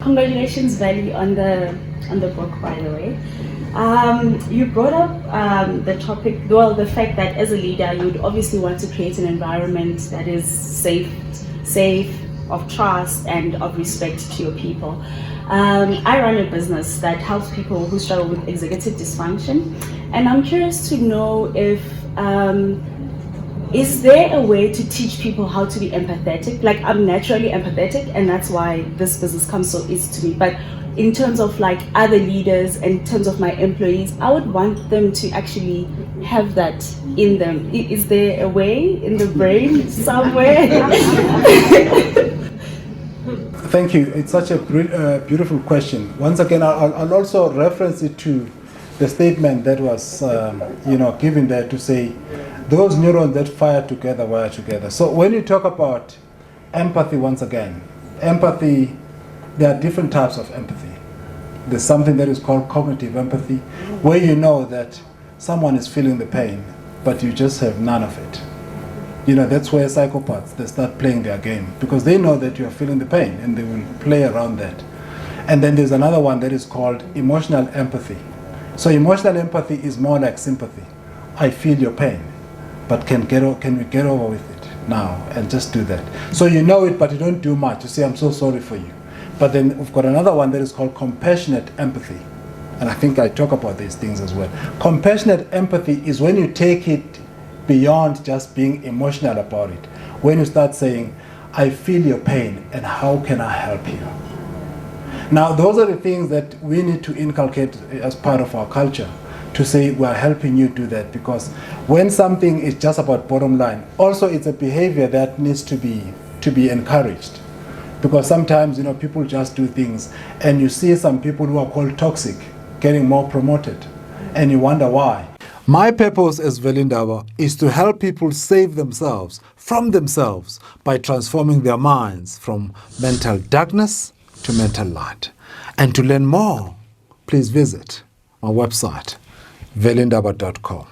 congratulations, Vali, on the book, by the way. You brought up the topic, well, the fact that as a leader, you'd obviously want to create an environment that is safe, of trust, and of respect to your people. I run a business that helps people who struggle with executive dysfunction, and I'm curious to know if is there a way to teach people how to be empathetic? Like, I'm naturally empathetic, and that's why this business comes so easy to me. But in terms of like other leaders, in terms of my employees, I would want them to actually have that in them. Is there a way in the brain somewhere? Thank you. It's such a beautiful question. Once again, I'll also reference it to the statement that was given there to say, those neurons that fire together wire together. So when you talk about empathy, once again, empathy, there are different types of empathy. There's something that is called cognitive empathy, where you know that someone is feeling the pain, but you just have none of it. That's where psychopaths, they start playing their game, because they know that you are feeling the pain and they will play around that. And then there's another one that is called emotional empathy. So emotional empathy is more like sympathy. I feel your pain, but can we get over with it now and just do that? So you know it, but you don't do much. You say, I'm so sorry for you. But then we've got another one that is called compassionate empathy. And I think I talk about these things as well. Compassionate empathy is when you take it beyond just being emotional about it. When you start saying, I feel your pain and how can I help you? Now, those are the things that we need to inculcate as part of our culture, to say we're helping you do that, because when something is just about bottom line, also it's a behavior that needs to be encouraged. Because sometimes people just do things, and you see some people who are called toxic getting more promoted, and you wonder why. My purpose as Veli Ndaba is to help people save themselves from themselves by transforming their minds from mental darkness to mental light. And to learn more, please visit my website, velindaba.com.